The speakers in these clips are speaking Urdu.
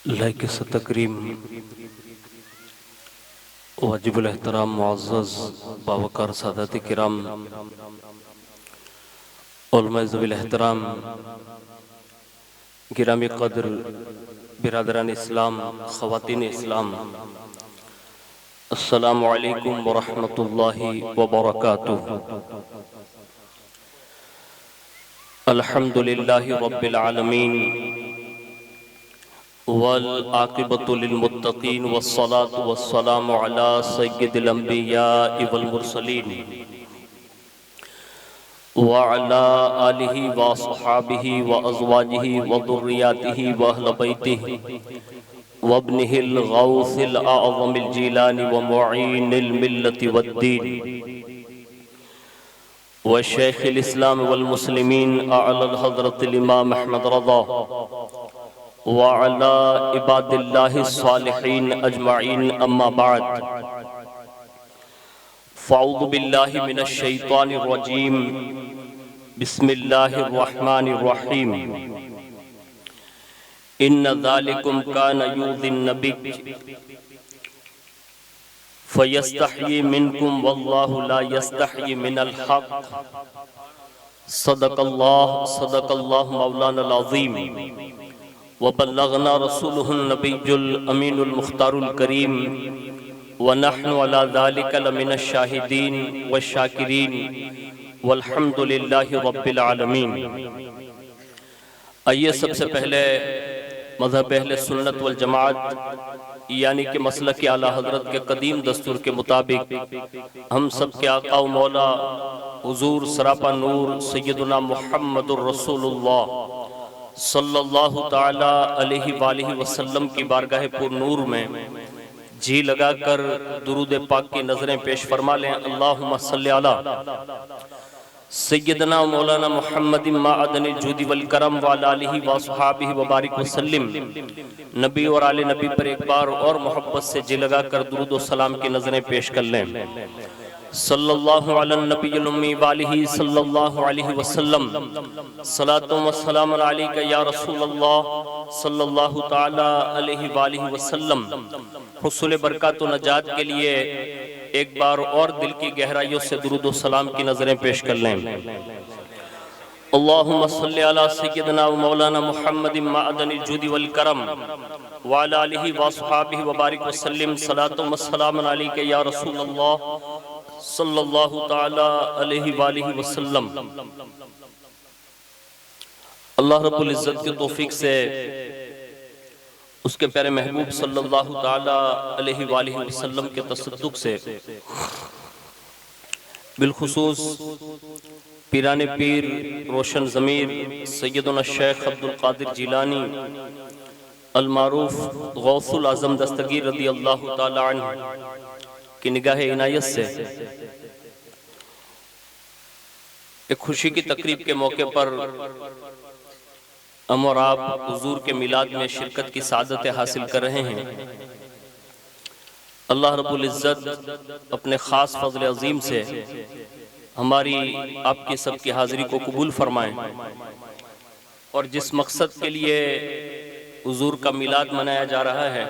لائق تکریم واجب الاحترام معزز باوقار سادات کرام، علماء ذوی الاحترام، گرامی قدر برادران اسلام، خواتین اسلام، السلام علیکم ورحمۃ اللہ وبرکاتہ۔ الحمد للہ رب العالمین والعاقبۃ للمتقین والصلاة والسلام علی سید الانبیاء والمرسلین وعلی آلہ وصحابہ وازواجہ وذریاتہ واہل بیتہ وابنہ الغوث الاعظم الجیلانی ومعین الملت والدین وشیخ الاسلام والمسلمین اعلی الحضرت الامام احمد رضا وعلى عباد اللہ الصالحین اجمعین، اما بعد فاعوذ باللہ من الشیطان الرجیم، بسم اللہ الرحمن الرحیم۔ ان ذالکم کان یؤذی النبی فیستحیی منکم واللہ لا یستحیی من الحق، صدق اللہ مولانا العظیم، وبلغنا رسوله النبی الامین المختار الکریم، ونحن على ذلك لمن الشاہدین والشاکرین، والحمد للہ رب العالمین۔ آئیے سب سے پہلے مذہب اہل سنت والجماعت یعنی کہ مسلک اعلی حضرت کے قدیم دستور کے مطابق ہم سب کے آقا و مولا حضور سراپا نور سیدنا محمد الرسول اللہ صلی اللہ تعالی علیہ وآلہ وسلم کی بارگاہ پر نور میں جی لگا کر درود پاک کی نظریں پیش فرما لیں۔ اللہم صلی علی سیدنا مولانا محمد معدن الجود والکرم وعلی آلہ وصحابہ وبارک وسلم۔ نبی اور آل نبی پر ایک بار اور محبت سے جی لگا کر درود و سلام کی نظریں پیش کر لیں۔ صلی اللہ علی النبی الامی وآلہ صلی اللہ علیہ وسلم، صلاۃ و سلام علیکہ یا رسول اللہ صلی اللہ تعالی علیہ وآلہ وسلم۔ حصول برکات و نجات کے لیے ایک بار اور دل کی گہرائیوں سے درود و سلام کی نظریں پیش کر لیں۔ اللہم صلی علی سیدنا و مولانا محمد معدن الجود والکرم وعلی آلہ وصحابہ وبارک وسلم، صلاۃ و سلام علیکہ یا رسول اللہ صلی اللہ تعالی علیہ وآلہ وسلم۔ اللہ رب العزت کی توفیق سے اس کے پیارے محبوب صلی اللہ تعالی علیہ وآلہ وسلم کے تصدق سے بالخصوص پیران پیر روشن ضمیر سیدنا شیخ عبدالقادر جیلانی المعروف غوث العظم دستگیر رضی اللہ تعالی عنہ کی نگاہ عنایت سے ایک خوشی کی تقریب کے موقع پر ہم اور آپ حضور کے میلاد میں شرکت کی سعادت حاصل کر رہے ہیں۔ اللہ رب العزت اپنے خاص فضل عظیم سے ہماری آپ کی سب کی حاضری کو قبول فرمائیں، اور جس مقصد کے لیے حضور کا میلاد منایا جا رہا ہے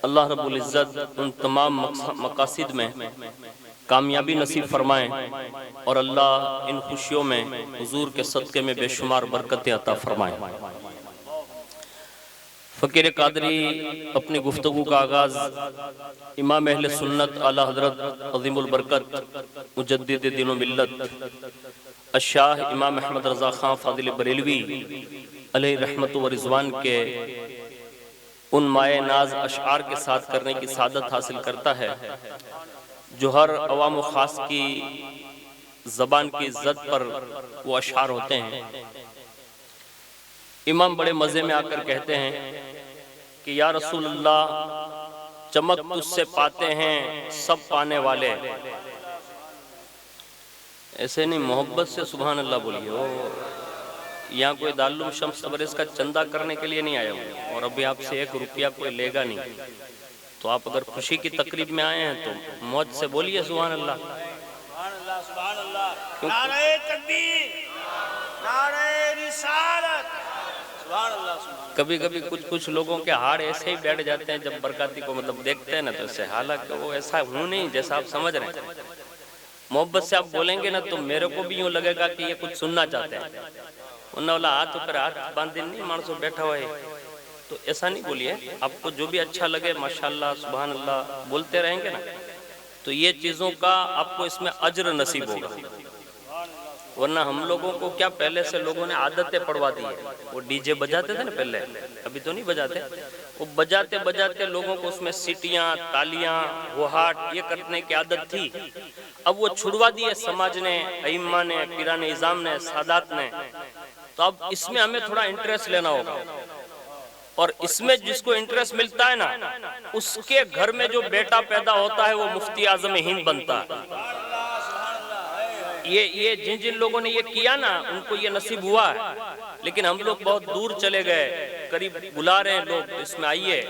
اللہ رب العزت ان تمام مقاصد میں کامیابی نصیب فرمائیں، اور اللہ ان خوشیوں میں حضور کے صدقے میں بے شمار برکتیں عطا فرمائیں۔ فقیر قادری اپنی گفتگو کا آغاز امام اہل سنت اعلی حضرت عظیم البرکت مجدد دین و ملت الشاہ امام احمد رضا خان فاضل بریلوی علیہ رحمت و رضوان کے ان مائع ناز اشعار کے ساتھ کرنے کی سعادت حاصل کرتا ہے جو ہر عوام و خاص کی زبان کی عزت پر وہ اشعار ہوتے ہیں۔ امام بڑے مزے میں آ کر کہتے ہیں کہ یا رسول اللہ چمک تجھ سے پاتے ہیں سب پانے والے۔ ایسے نہیں، محبت سے سبحان اللہ بولیے۔ یہاں کوئی دارالعلوم شمس تبریز کا چندہ کرنے کے لیے نہیں آیا ہوں، اور ابھی آپ سے 1 روپیہ کوئی لے گا نہیں، تو آپ اگر خوشی کی تقریب میں آئے ہیں تو موج سے بولیے سبحان اللہ۔ سبحان اللہ، نعرہ تکبیر، نعرہ رسالت، سبحان اللہ سبحان اللہ۔ کبھی کبھی کچھ لوگوں کے ہاڑ ایسے ہی بیٹھ جاتے ہیں جب برکاتی کو مطلب دیکھتے ہیں نا تو اسے، حالانکہ وہ ایسا ہوں نہیں جیسا آپ سمجھ رہے ہیں۔ محبت سے آپ بولیں گے نا تو میرے کو بھی یوں لگے گا کہ یہ کچھ سننا چاہتے ہیں، انہوں والا ہاتھ اوپر ہاتھ باندھ نہیں مانسو بیٹھا ہوا ہے، تو ایسا نہیں بولیے۔ آپ کو جو بھی اچھا لگے ماشاءاللہ سبحان اللہ بولتے رہیں گے نا تو یہ چیزوں کا آپ کو اس میں اجر نصیب ہوگا۔ ورنہ ہم لوگوں کو کیا پہلے سے لوگوں نے عادتیں پڑوا دی ہے۔ وہ ڈی جے بجاتے تھے نا پہلے، ابھی تو نہیں بجاتے، وہ بجاتے بجاتے لوگوں کو اس میں سیٹیاں تالیاں ہوہاٹ یہ کرنے کی عادت تھی، اب وہ چھڑوا دی ہے سماج نے، ائمہ نے، پیران نظام نے، سادات نے۔ تو اب اس میں ہمیں تھوڑا انٹریسٹ لینا ہوگا، اور اس میں جس کو انٹریسٹ ملتا ہے نا اس کے گھر میں جو بیٹا پیدا ہوتا ہے وہ مفتی اعظم ہند بنتا ہے۔ یہ جن لوگوں نے یہ کیا نا ان کو یہ نصیب ہوا ہے، لیکن ہم لوگ بہت دور چلے گئے، قریب بلا رہے ہیں لوگ، اس میں آئیے۔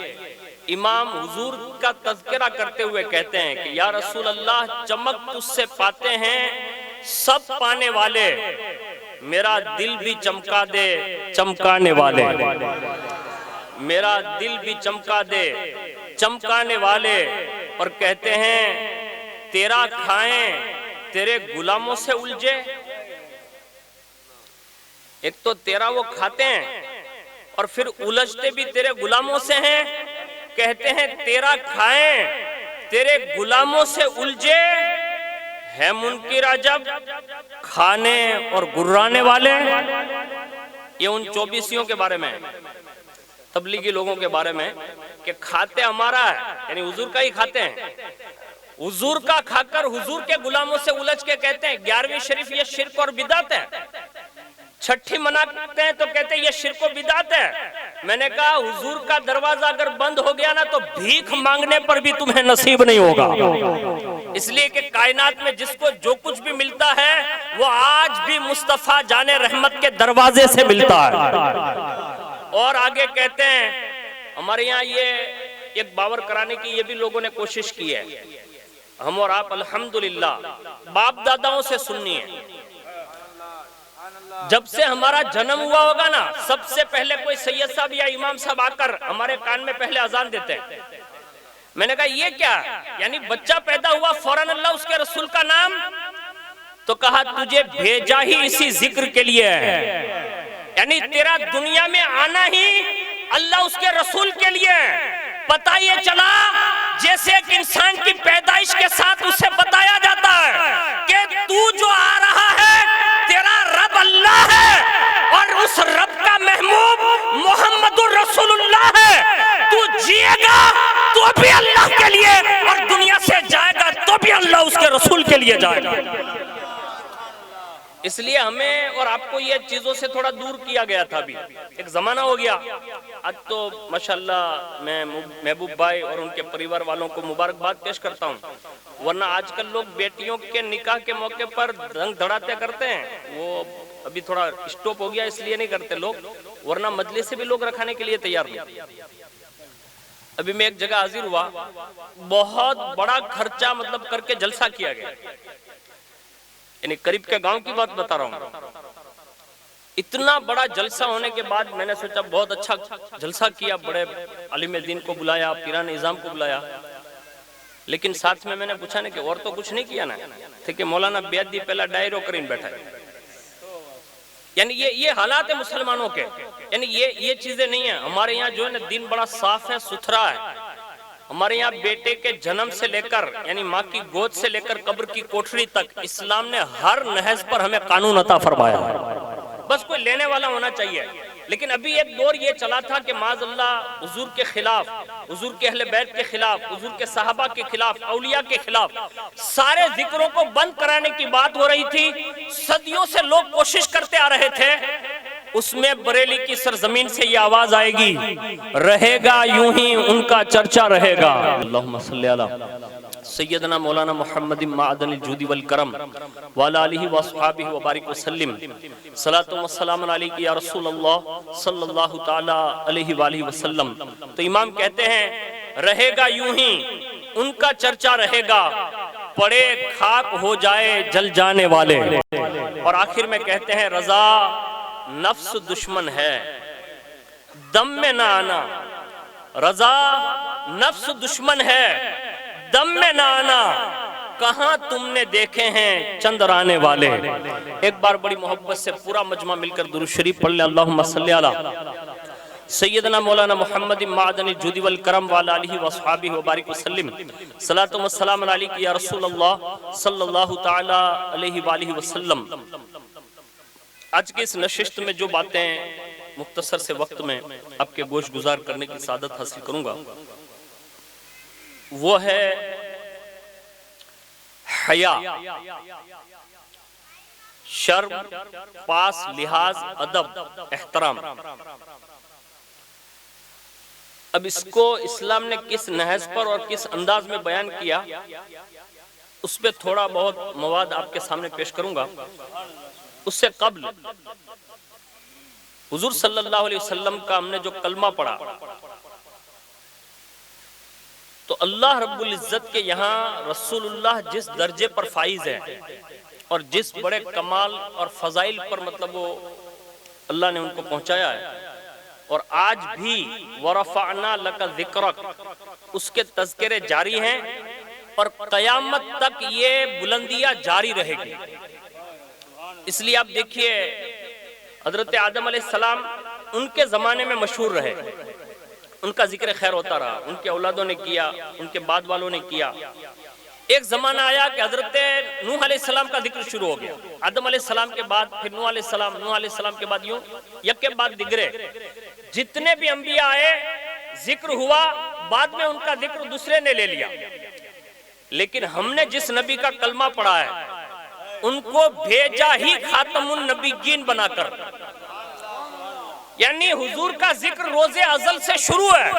امام حضور کا تذکرہ کرتے ہوئے کہتے ہیں کہ یا رسول اللہ چمک تجھ سے پاتے ہیں سب پانے والے، میرا دل بھی چمکا دے چمکانے والے، میرا دل بھی چمکا دے چمکانے والے، اور کہتے ہیں تیرا کھائیں تیرے غلاموں سے الجھے۔ ایک تو تیرا وہ کھاتے ہیں اور پھر الجھتے بھی تیرے غلاموں سے ہیں، کہتے ہیں تیرا کھائیں تیرے غلاموں سے الجھے، ہے منکر عجب کھانے اور گرانے والے۔ یہ ان 24 کے بارے میں، تبلیغی لوگوں کے بارے میں، کہ کھاتے ہمارا ہے یعنی حضور کا ہی کھاتے ہیں، حضور کا کھا کر حضور کے غلاموں سے الجھ کے کہتے ہیں 11ویں شریف یہ شرک اور بدعت ہے، چھٹی مناتے ہیں تو کہتے ہیں یہ شرک و بدعت ہے۔ میں نے کہا حضور کا دروازہ اگر بند ہو گیا نا تو بھیک مانگنے پر بھی تمہیں نصیب نہیں ہوگا، اس لیے کہ کائنات میں جس کو جو کچھ بھی ملتا ہے وہ آج بھی مصطفیٰ جان رحمت کے دروازے سے ملتا ہے۔ اور آگے کہتے ہیں ہمارے یہاں یہ ایک باور کرانے کی یہ بھی لوگوں نے کوشش کی ہے، ہم اور آپ الحمدللہ باپ داداؤں سے سننی ہے، جب سے ہمارا جنم ہوا ہوگا نا سب سے پہلے کوئی سید صاحب یا امام صاحب آ کر ہمارے کان میں پہلے اذان دیتے ہیں۔ میں نے کہا یہ کیا، یعنی بچہ پیدا ہوا فوراً اللہ اس کے رسول کا نام، تو کہا تجھے بھیجا ہی اسی ذکر کے لیے ہے، یعنی تیرا دنیا میں آنا ہی اللہ اس کے رسول کے لیے۔ پتہ یہ چلا جیسے ایک انسان کی پیدائش کے ساتھ اسے بتایا جاتا ہے کہ تو جو آ رہا ہے تیرا رب اللہ ہے اور اس رب کا محبوب محمد الرسول اللہ ہے، تو جیے گا تو بھی اللہ کے لیے اور دنیا سے جائے گا تو بھی اللہ اس کے رسول کے لیے جائے گا۔ اس لیے ہمیں اور آپ کو یہ چیزوں سے تھوڑا دور کیا گیا تھا، بھی ایک زمانہ ہو گیا، اب تو ماشاءاللہ میں محبوب بھائی اور ان کے پریوار والوں کو مبارکباد پیش کرتا ہوں، ورنہ آج کل لوگ بیٹیوں کے نکاح کے موقع پر رنگ دھڑاتے کرتے ہیں، وہ ابھی تھوڑا اسٹاپ ہو گیا اس لیے نہیں کرتے لوگ، ورنہ مجلس سے بھی لوگ رکھانے کے لیے تیار نہیں۔ ابھی میں ایک جگہ حاضر ہوا، بہت بڑا خرچہ مطلب کر کے جلسہ کیا گیا، یعنی قریب کے گاؤں کی بات بتا رہا ہوں۔ اتنا بڑا جلسہ ہونے کے بعد میں نے سوچا بہت اچھا جلسہ کیا، بڑے عالم دین کو بلایا، پیران نظام کو بلایا، لیکن ساتھ میں نے پوچھا نا کہ اور تو کچھ نہیں کیا نا، تھے کہ مولانا بیعت پہلا ڈائرو کرین بیٹھا ہے، یعنی یہ حالات ہیں مسلمانوں کے، یعنی یہ چیزیں نہیں ہیں۔ ہمارے یہاں جو ہے نا دین بڑا صاف ہے، ستھرا ہے، ہمارے یہاں بیٹے کے جنم سے لے کر یعنی ماں کی گود سے لے کر قبر کی کوٹھری تک اسلام نے ہر نہج پر ہمیں قانون عطا فرمایا ہے، بس کوئی لینے والا ہونا چاہیے۔ لیکن ابھی ایک دور یہ چلا تھا کہ معاذ اللہ حضور کے خلاف، حضور کے اہل بیت کے خلاف، حضور کے صحابہ کے خلاف، اولیاء کے خلاف سارے ذکروں کو بند کرانے کی بات ہو رہی تھی، صدیوں سے لوگ کوشش کرتے آ رہے تھے۔ اس میں بریلی کی سرزمین سے یہ آواز آئے گی، رہے گا یوں ہی ان کا چرچا رہے گا۔ اللہم صلی علی سیدنا مولانا محمد معدن الجود والکرم وعلی آلہ وصحابہ وبارک وسلم، صلاۃ و سلام علیک یا رسول اللہ صلی اللہ تعالی علیہ وآلہ وسلم۔ تو امام کہتے ہیں رہے گا یوں ہی ان کا چرچا رہے گا، پڑے خاک ہو جائے جل جانے والے۔ اور آخر میں کہتے ہیں رضا نفس دشمن ہے، دم میں نہ آنا، رضا نفس دشمن ہے دم میں نہ آنا، کہاں تم نے دیکھے ہیں چند رانے والے۔ ایک بار بڑی محبت سے پورا مجمع مل کر درود شریف پڑھ لیں، اللہم صلی علی سیدنا مولانا محمد معدن الجود والکرم وعلی آلہ وصحابہ وبارک وسلم، صلاۃ و سلام علیک یا رسول اللہ صلی اللہ تعالی علیہ وآلہ وسلم۔ آج کے اس نشست میں جو باتیں مختصر سے وقت میں آپ کے گوش گزار کرنے کی سعادت حاصل کروں گا وہ ہے حیا، شرم، پاس، لحاظ، ادب، احترام۔ اب اس کو اسلام نے کس نحس پر اور کس انداز میں بیان کیا اس پہ تھوڑا بہت مواد آپ کے سامنے پیش کروں گا۔ اس سے قبل حضور صلی اللہ علیہ وسلم کا ہم نے جو کلمہ پڑھا تو اللہ رب العزت کے یہاں رسول اللہ جس درجے پر فائز ہے اور جس بڑے کمال اور فضائل پر مطلب وہ اللہ نے ان کو پہنچایا ہے، اور آج بھی وَرَفَعْنَا لَكَ ذِكْرَكَ اس کے تذکرے جاری ہیں اور قیامت تک یہ بلندیاں جاری رہے گی۔ اس لیے آپ دیکھیے حضرت آدم علیہ السلام ان کے زمانے میں مشہور رہے، ان کا ذکر خیر ہوتا رہا، ان کے اولادوں نے کیا، ان کے بعد والوں نے کیا۔ ایک زمانہ آیا کہ حضرت نوح علیہ السلام کا ذکر شروع ہو گیا، آدم علیہ السلام کے بعد پھر نوح علیہ السلام، نوح علیہ السلام کے بعد یوں یک کے بعد دیگرے جتنے بھی انبیاء آئے ذکر ہوا، بعد میں ان کا ذکر دوسرے نے لے لیا۔ لیکن ہم نے جس نبی کا کلمہ پڑھا ہے ان کو بھیجا ہی خاتم النبیین بنا کر، یعنی حضور کا ذکر روز ازل سے شروع ہے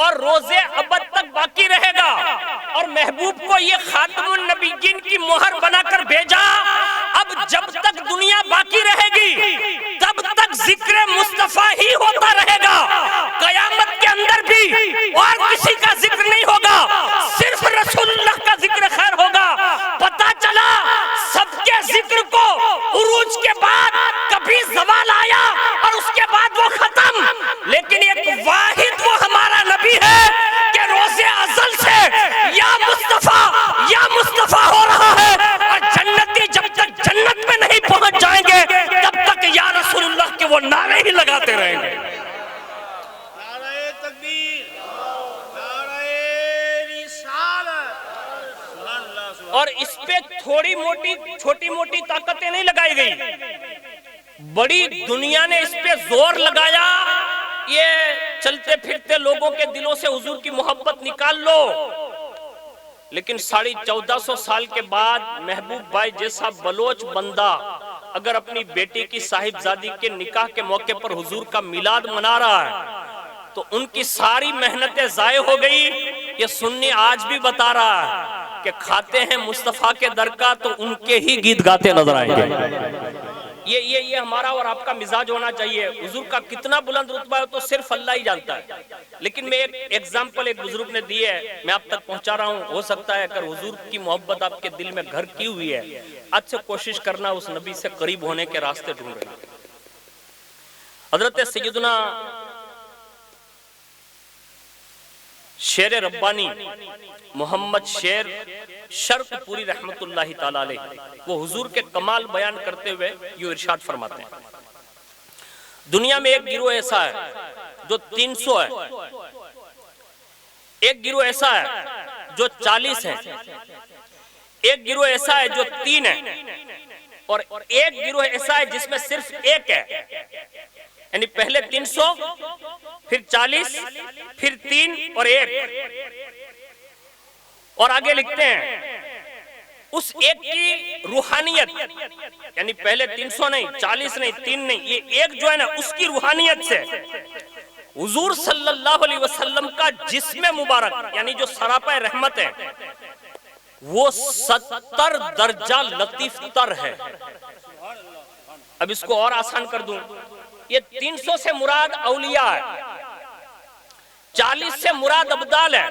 اور روز ابد تک باقی رہے گا، اور محبوب کو یہ خاتم النبیین کی مہر بنا کر بھیجا۔ اب جب تک دنیا باقی رہے گی تب تک ذکر مصطفیٰ ہی ہوتا رہے گا، قیامت کے اندر بھی اور کسی کا ذکر نہیں ہوگا، صرف رسول اللہ کا ذکر خیر ہوگا۔ پتہ چلا سب کے ذکر کو عروج کے بعد کبھی زوال آیا اور اس کے بعد وہ ختم، لیکن ایک واحد وہ ہمارا نبی ہے کہ روز ازل سے یا مصطفیٰ ہو رہا ہے، اور جنتی جب تک جنت میں نہیں پہنچ جائیں گے تب تک یا رسول اللہ کے وہ نعرے ہی لگاتے رہیں گے۔ نعرہ تکبیر، نعرہ رسالت، سبحان اللہ، سبحان اور اس پہ تھوڑی موٹی چھوٹی موٹی طاقتیں نہیں لگائی گئی، بڑی دنیا نے اس پہ زور لگایا۔ یہ چلتے پھرتے لوگوں کے دلوں سے حضور کی محبت نکال لو، لیکن 1450 سال کے بعد محبوب بھائی جیسا بلوچ بندہ اگر اپنی بیٹی کی صاحبزادی کے نکاح کے موقع پر حضور کا میلاد منا رہا ہے تو ان کی ساری محنتیں ضائع ہو گئی۔ یہ سنی آج بھی بتا رہا ہے کہ کھاتے ہیں مصطفیٰ کے در کا تو ان کے ہی گیت گاتے نظر آئیں گے۔ یہ ہمارا اور آپ کا مزاج ہونا چاہیے۔ حضور کا کتنا بلند رتبہ ہے تو صرف اللہ ہی جانتا ہے، لیکن میں ایک ایگزامپل ایک بزرگ نے دی ہے، میں آپ تک پہنچا رہا ہوں۔ ہو سکتا ہے اگر حضور کی محبت آپ کے دل میں گھر کی ہوئی ہے، آج سے کوشش کرنا اس نبی سے قریب ہونے کے راستے ڈھونڈ رہے ہیں۔ حضرت سیدنا شیر ربانی محمد شیر شرق پوری رحمت اللہ تعالی علیہ، وہ حضور کے کمال بیان کرتے ہوئے یہ ارشاد فرماتے ہیں، دنیا میں ایک گروہ ایسا ہے جو 300 ہے، ایک گروہ ایسا ہے جو 40 ہے، ایک گروہ ایسا ہے جو 3 ہے، اور ایک گروہ ایسا ہے جس میں صرف ایک ہے، یعنی پہلے 300 پھر 40 پھر 3 اور 1، اور آگے لکھتے ہیں اس ایک کی روحانیت، یعنی پہلے 300 نہیں، 40 نہیں، 3 نہیں، یہ ایک جو ہے نا اس کی روحانیت سے حضور صلی اللہ علیہ وسلم کا جسم مبارک یعنی جو سراپا رحمت ہے وہ 70 درجہ لطیف تر ہے۔ اب اس کو اور آسان کر دوں، یہ 300 سے مراد اولیاء ہے، 40 سے مراد ابدال ہے،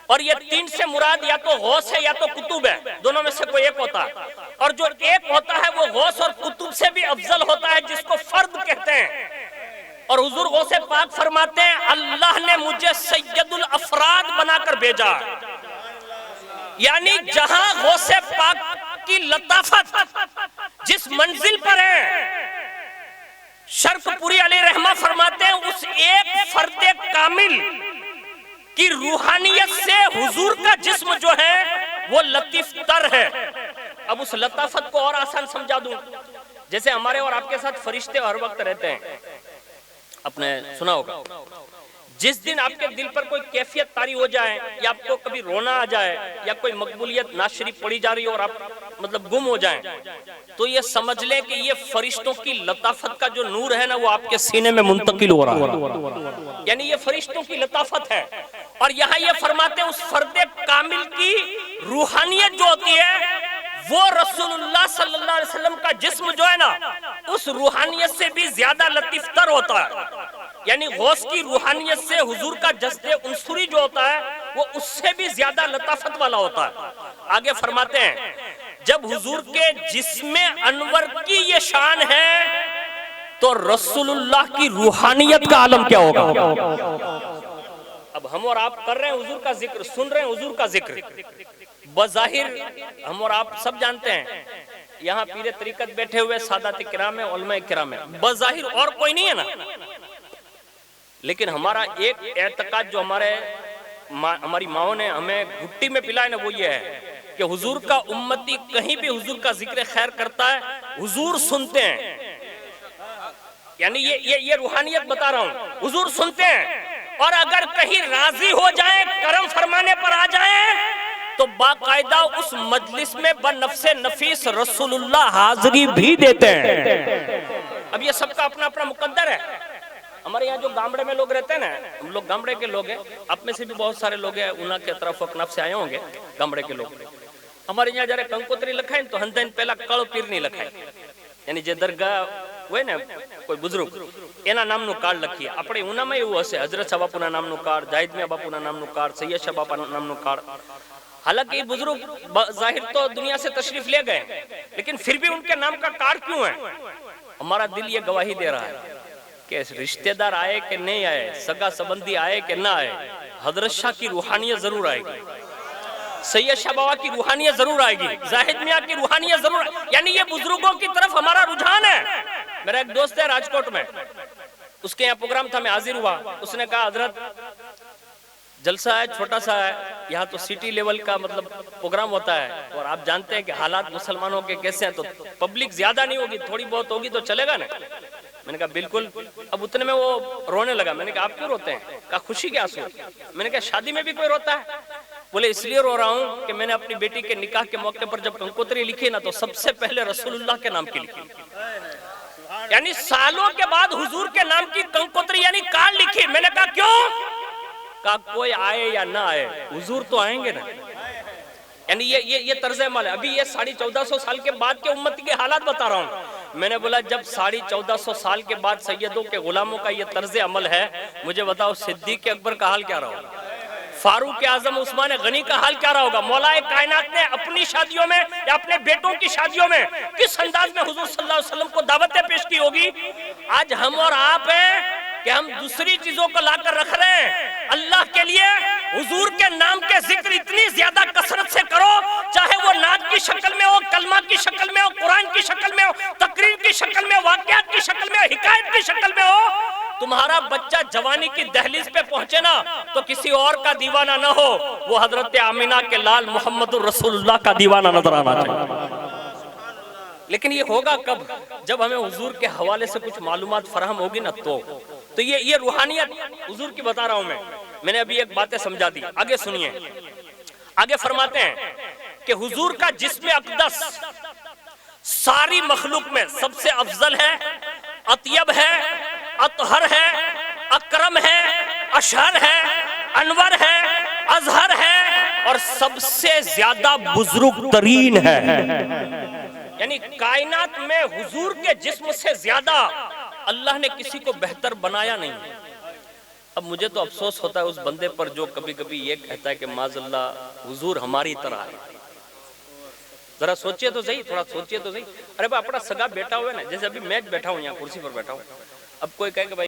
اور یہ 3 سے مراد یا تو غوث ہے یا تو قطب ہے، دونوں میں سے کوئی ایک ہوتا ہے، اور جو ایک ہوتا ہے وہ غوث اور قطب سے بھی افضل ہوتا ہے جس کو فرد کہتے ہیں۔ اور حضور غوث پاک فرماتے ہیں اللہ نے مجھے سید الافراد بنا کر بھیجا، یعنی جہاں غوث پاک کی لطافت جس منزل پر ہے، شرف پوری علیہ رحمہ فرماتے ہیں اس ایک فرد کامل کی روحانیت سے حضور کا جسم جو ہے وہ لطیف تر ہے۔ اب اس لطافت کو اور آسان سمجھا دوں، جیسے ہمارے اور آپ کے ساتھ فرشتے ہر وقت رہتے ہیں، آپ نے سنا ہوگا جس دن آپ کے دل پر کوئی کیفیت طاری ہو جائے یا آپ کو کبھی رونا آ جائے یا کوئی مقبولیت ناشری پڑی جا رہی ہو اور آپ مطلب گم ہو جائیں، تو یہ سمجھ لیں کہ یہ فرشتوں کی لطافت کا جو نور ہے نا وہ آپ کے سینے میں منتقل ہو رہا ہے، یعنی یہ فرشتوں کی لطافت ہے۔ اور یہاں یہ فرماتے ہیں اس فرد کامل کی روحانیت جو ہوتی ہے وہ رسول اللہ صلی اللہ علیہ وسلم کا جسم جو ہے نا اس روحانیت سے بھی زیادہ لطیف تر ہوتا ہے، یعنی غوث کی روحانیت سے حضور کا جسد عنصری جو ہوتا ہے وہ اس سے بھی زیادہ لطافت والا ہوتا ہے۔ آگے فرماتے ہیں جب حضور کے جسم انور کی یہ شان ہے تو رسول اللہ کی روحانیت کا عالم کیا ہوگا؟ اب ہم اور آپ کر رہے ہیں حضور کا ذکر، سن رہے ہیں حضور کا ذکر، بظاہر ہم اور آپ سب جانتے ہیں یہاں پیر طریقت بیٹھے ہوئے سادات کرام ہیں، علماء کرام ہیں، بظاہر اور کوئی نہیں ہے نا، لیکن ہمارا ایک اعتقاد جو ہماری ماؤں نے ہمیں گھٹی میں پلائے نا وہ یہ ہے کہ حضور کا امتی کہیں بھی حضور کا ذکر خیر کرتا ہے حضور سنتے ہیں، یعنی یہ روحانیت بتا رہا ہوں، حضور سنتے ہیں، اور اگر کہیں راضی ہو جائیں کرم فرمانے پر آ جائیں تو باقاعدہ اس مجلس میں بنفس نفیس رسول اللہ حاضری بھی دیتے ہیں۔ اب یہ سب کا اپنا اپنا مقدر ہے۔ ہمارے یہاں جو گامڑے میں لوگ رہتے ہیں نا، ہم لوگ گامڑے کے لوگ ہیں، آپ میں سے بھی بہت سارے لوگ ہیں انہاں کے طرف اکناف سے آئے ہوں گے، گامڑے کے لوگ ہمارے یہاں جارے کنکوتری لکھائیں تو ہندین پہلا کڑ پیر نہیں لکھائیں، یعنی جے درگاہ ہوئے نا کوئی بزرگ اینا نامنو کارڈ لکھیے، اپنے انہاں میں એવું હશે حضرت صاحب اپنا نامنو کارڈ، جاہد میاں باپونا نامنو کارڈ، سید شاہ باپا نامنو کارڈ۔ حالانکہ یہ بزرگ ظاہر تو دنیا سے تشریف لے گئے لیکن پھر بھی ان کے نام کا کارڈ کیوں ہے؟ ہمارا دل یہ گواہی دے رہا ہے کہ رشتہ دار آئے کہ نہیں آئے، سگا سبندی آئے کہ نہ آئے، حضرت شاہ کی روحانیت ضرور آئے گی، سید شاہ بابا کی روحانیت ضرور آئے گی، زاہد میاں کی روحانیت ضرور آئے گی، یعنی یہ بزرگوں کی طرف ہمارا رجحان ہے۔ میرا ایک دوست ہے راجکوٹ میں، اس کے یہاں پروگرام تھا، میں حاضر ہوا، اس نے کہا حضرت جلسہ ہے چھوٹا سا ہے، یہاں تو سٹی لیول کا مطلب پروگرام ہوتا ہے اور آپ جانتے ہیں کہ حالات مسلمانوں کے کیسے ہیں، تو پبلک زیادہ نہیں ہوگی، تھوڑی بہت ہوگی تو چلے گا نا؟ میں نے کہا بالکل۔ اب اتنے میں وہ رونے لگا، میں نے کہا آپ کیوں روتے ہیں؟ کہا خوشی کے آنسو۔ میں نے کہا شادی میں بھی کوئی روتا ہے؟ بولے اس لیے رو رہا ہوں کہ میں نے اپنی بیٹی کے نکاح کے موقع پر جب کنکوتری لکھی نا تو سب سے پہلے رسول اللہ کے نام کی لکھی، یعنی سالوں کے بعد حضور کے نام کی کنکوتری یعنی کارڈ لکھی۔ میں نے کہا کیوں؟ کہا کوئی آئے یا نہ آئے حضور تو آئیں گے نا، یعنی یہ طرز عمل ہے۔ ابھی یہ 1450 سال کے بعد کے امتی کے حالات بتا رہا ہوں۔ میں نے بولا جب 1450 سال کے بعد سیدوں کے غلاموں کا یہ طرز عمل ہے، مجھے بتاؤ صدیق اکبر کا حال کیا رہا ہوگا، فاروق اعظم عثمان غنی کا حال کیا رہا ہوگا؟ مولا کائنات نے اپنی شادیوں میں یا اپنے بیٹوں کی شادیوں میں کس انداز میں حضور صلی اللہ علیہ وسلم کو دعوتیں پیش کی ہوگی؟ آج ہم اور آپ ہیں کہ ہم دوسری چیزوں کو لا کر رکھ رہے ہیں۔ اللہ کے لیے حضور کے نام کے ذکر اتنی زیادہ کثرت سے کرو، چاہے وہ نعت کی شکل میں ہو، کلمہ کی شکل میں ہو، قرآن کی شکل میں ہو، تقریر کی شکل میں ہو، واقعات کی شکل میں ہو، حکایت کی شکل میں ہو۔ تمہارا بچہ جوانی کی دہلیز پہ پہنچے نا تو کسی اور کا دیوانہ نہ ہو، وہ حضرت آمینہ کے لال محمد الرسول اللہ کا دیوانہ نظر آنا چاہیے۔ لیکن یہ ہوگا کب؟ جب ہمیں حضور کے حوالے سے کچھ معلومات فراہم ہوگی نا تو یہ روحانیت حضور کی بتا رہا ہوں میں نے ابھی ایک باتیں سمجھا دی، آگے سنیے۔ آگے فرماتے ہیں کہ حضور کا جسم اقدس ساری مخلوق میں سب سے افضل ہے، اطیب ہے، اطہر ہے، اکرم ہے، اشہر ہے، انور ہے، اظہر ہے اور سب سے زیادہ بزرگ ترین ہے، یعنی کائنات میں حضور کے جسم سے زیادہ اللہ نے کسی کو بہتر بنایا نہیں۔ اب مجھے تو افسوس ہوتا ہے اس بندے پر جو کبھی کبھی یہ کہتا ہے کہ معاذ اللہ حضور ہماری طرح ہے۔ ذرا سوچئے تو صحیح، تھوڑا سوچئے تو صحیح۔ ارے بھائی اپنا سگا بیٹا ہوئے نا، جیسے ابھی میں بیٹھا ہوں یہاں کرسی پر بیٹھا ہوں، اب کوئی کہے کہ بھائی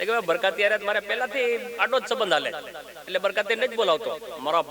કે બરકાતી યાર મારે પહેલાથી આડો જ સંબંધ હાલે એટલે બરકાતી ને જ બોલાવતો। મારા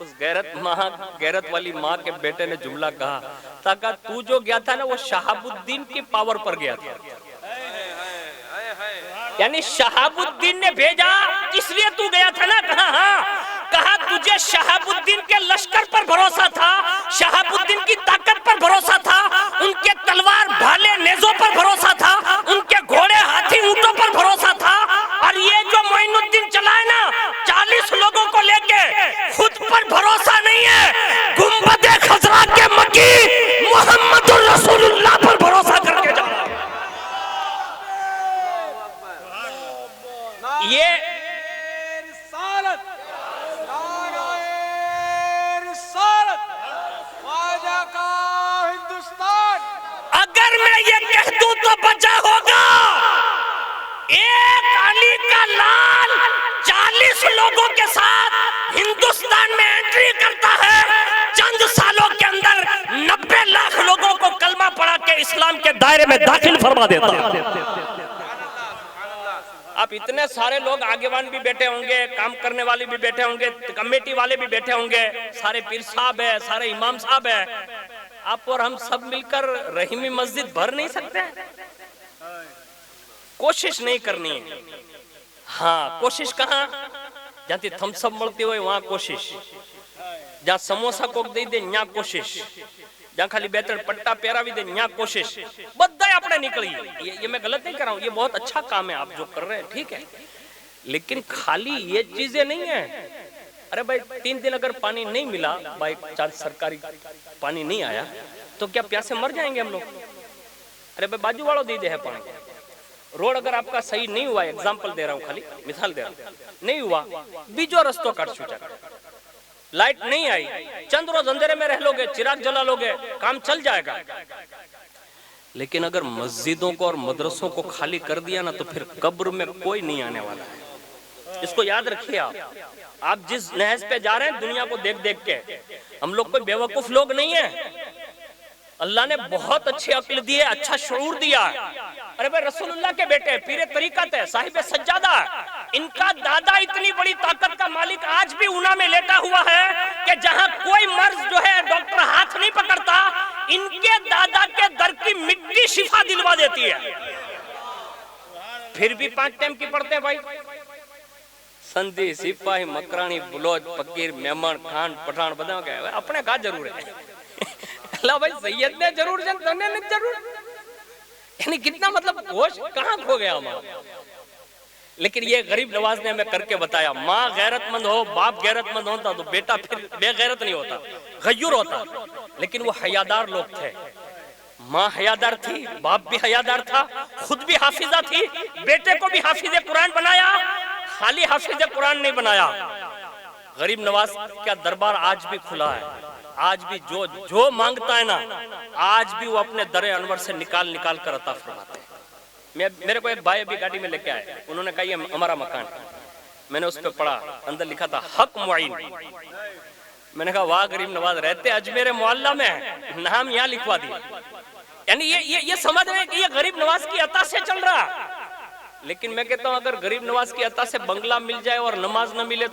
اس غیرت والی ماں کے بیٹے نے جملہ کہا تاکہ تو جو گیا تھا نا وہ شہاب الدین کی پاور پر گیا تھا، یعنی شہاب الدین نے بھیجا اس لیے تو گیا تھا نا، کہا ہاں، کہا تجھے شہاب الدین کے لشکر پر بھروسہ تھا، شہاب الدین کی طاقت پر بھروسہ تھا، ان کے تلوار بھالے نیزوں پر بھروسہ تھا، ان کے گھوڑے ہاتھی اونٹوں پر بھروسہ تھا، اور یہ جو معین الدین چلا ہے نا 40 لوگوں کو لے کے، خود پر بھروسہ نہیں ہے، گنبد خضرا کے مکی محمد الرسول اللہ پر بھروسہ کر کے جا رہا ہے۔ یہ اگر میں یہ کہہ دوں تو بچا ہوگا، ایک علی کا لال 40 لوگوں کے ساتھ ہندوستان میں انٹری کرتا ہے، چند سالوں کے اندر 90 لاکھ لوگوں کو کلمہ پڑھا کے اسلام کے دائرے میں داخل فرما دیتا ہے۔ اب اتنے سارے لوگ آگیوان بھی بیٹھے ہوں گے، کام کرنے والے بھی بیٹھے ہوں گے، کمیٹی والے بھی بیٹھے ہوں گے، سارے پیر صاحب ہیں، سارے امام صاحب ہیں، آپ اور ہم سب مل کر رحیمی مسجد بھر نہیں سکتے؟ کوشش نہیں کرنی ہے۔ ہاں کوشش کہاں؟ جہاں تھمس اپ ملتی ہوئے وہاں کوشش، جہاں سموسا کوک دے دے یہاں کوشش، جہاں خالی بہتر پٹا پیرا بھی دے یہاں کوشش، بدھائے اپنے نکلی۔ یہ میں غلط نہیں کر رہا ہوں، یہ بہت اچھا کام ہے آپ جو کر رہے ہیں، ٹھیک ہے، لیکن خالی یہ چیزیں نہیں ہیں۔ ارے بھائی 3 دن اگر پانی نہیں ملا، بائی چانس سرکاری پانی نہیں آیا تو کیا پیاسے مر جائیں گے ہم لوگ؟ ارے بھائی باجو والوں دے دے ہے پانی، روڈ اگر آپ کا صحیح نہیں ہوا، ایگزامپل دے رہا ہوں، خالی مثال دے رہا ہوں، نہیں ہوا، بیجو رستوں کٹ چھوٹا، لائٹ نہیں آئی، چند روز اندھیرے میں رہ لوگے، چراغ جلا لوگے، کام چل جائے گا۔ لیکن اگر مسجدوں کو اور مدرسوں کو خالی کر دیا نا تو پھر قبر میں کوئی نہیں آنے والا ہے۔ اس کو یاد رکھیے آپ جس نہج پہ جا رہے ہیں دنیا کو دیکھ دیکھ کے، ہم لوگ کوئی بیوقوف لوگ نہیں ہیں، اللہ نے بہت اچھی عقل دی ہے، اچھا شعور دیا ہے۔ ارے بھائی رسول اللہ کے بیٹے پیر طریقت ہے، صاحب سجادہ ہے، ان کا دادا اتنی بڑی طاقت کا مالک آج بھی اونا میں لیٹا ہوا ہے کہ جہاں کوئی مرض جو ہے ڈاکٹر ہاتھ نہیں پکڑتا، ان کے دادا کے در کی مٹی شفا دلوا دیتی ہے۔ پھر بھی 5 ٹائم کی پڑھتے ہیں بھائی، سندھی سپاہی مکرانی بلوچ فقیر مہمان خان پٹھان بداؤں گئے، اپنے کہا ضرور ہے اللہ بھائی سید نے ضرور جن تنے نے ضرور، یعنی کتنا مطلب ہوش کہاں کھو گیا ہمارا۔ لیکن یہ غریب نواز نے ہمیں کر کے بتایا، ماں غیرت مند ہو، باپ غیرت مند ہوتا تو بیٹا پھر بے غیرت نہیں ہوتا، غیور ہوتا۔ لیکن وہ حیادار لوگ تھے، ماں حیادار تھی، باپ بھی حیادار تھا، خود بھی حافظہ تھی، بیٹے کو بھی حافظ قرآن بنایا، خالی حافظ قرآن نہیں بنایا۔ غریب نواز کا دربار آج بھی کھلا ہے، آج بھی جو مانگتا ہے نا، آج بھی وہ اپنے در انور سے نکال کر عطا فرماتے ہیں۔ میرے کو ایک بھائی ابھی گاڑی میں لے کے آئے، انہوں نے کہا یہ ہمارا مکان ہے، میں نے اس پہ پڑھا، اندر لکھا تھا حق معین۔ میں نے کہا واہ غریب نواز رہتے اجمیر معلیٰ میں، نام یہاں لکھوا دیا۔ یعنی یہ سمجھ رہے ہیں کہ یہ غریب نواز کی عطا سے چل رہا۔ لیکن میں کہتا ہوں اگر غریب نواز کی عطا سے بنگلہ مل جائے اور نماز نہ ملے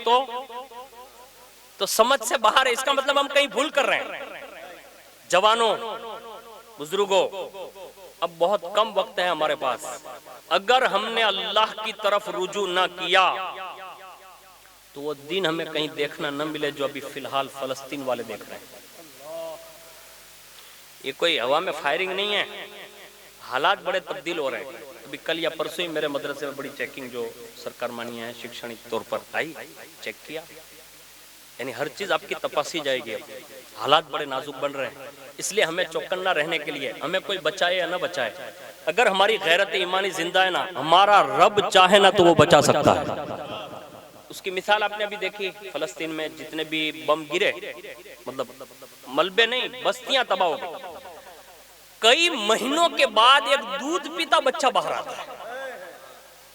تو سمجھ سے باہر ہے، اس کا مطلب ہم کہیں بھول کر رہے ہیں۔ جوانوں، بزرگوں، اب بہت کم وقت ہے ہمارے پاس، اگر ہم نے اللہ کی طرف رجوع نہ کیا تو وہ دن ہمیں کہیں دیکھنا نہ ملے جو ابھی فی الحال فلسطین والے دیکھ رہے ہیں۔ یہ کوئی ہوا میں فائرنگ نہیں ہے، حالات بڑے تبدیل ہو رہے ہیں۔ ابھی کل یا پرسوں ہی میرے مدرسے میں بڑی چیکنگ جو سرکار مانی ہے شکشنک طور پر آئی، چیک کیا، یعنی ہر چیز آپ کی تپاسی جائے گی۔ حالات بڑے نازک بن رہے ہیں، اس لیے ہمیں چوکنا رہنے کے لیے ہمیں کوئی بچائے یا نہ بچائے، اگر ہماری غیرت ایمانی زندہ ہے نا، ہمارا رب چاہے نا تو وہ بچا سکتا ہے۔ اس کی مثال آپ نے ابھی دیکھی، فلسطین میں جتنے بھی بم گرے، مطلب ملبے نہیں، بستیاں تباہ ہو گئی، کئی مہینوں کے بعد ایک دودھ پیتا بچہ باہر آتا ہے۔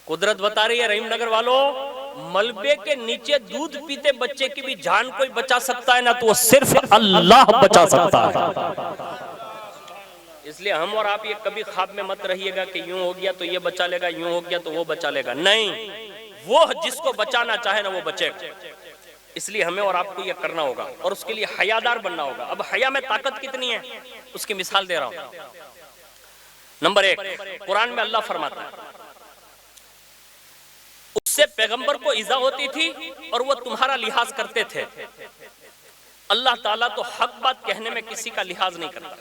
قدرت بتا رہی ہے رحیم نگر والوں، ملبے کے نیچے دودھ پیتے بچے کی بھی جان کوئی بچا سکتا ہے نا تو وہ صرف اللہ بچا سکتا ہے۔ اس لیے ہم اور آپ یہ کبھی خواب میں مت رہیے گا کہ یوں ہو گیا تو یہ بچا لے گا، یوں ہو گیا تو وہ بچا لے گا، نہیں، وہ جس کو بچانا چاہے نا وہ بچے گا۔ اس لیے ہمیں اور آپ کو یہ کرنا ہوگا اور اس کے لیے حیادار بننا ہوگا۔ اب حیا میں طاقت کتنی ہے اس کی مثال دے رہا ہوں۔ نمبر 1، قرآن میں اللہ فرماتا ہے اس سے پیغمبر کو ایذا ہوتی تھی اور وہ تمہارا لحاظ کرتے تھے، اللہ تعالیٰ تو حق بات کہنے میں کسی کا لحاظ نہیں کرتا،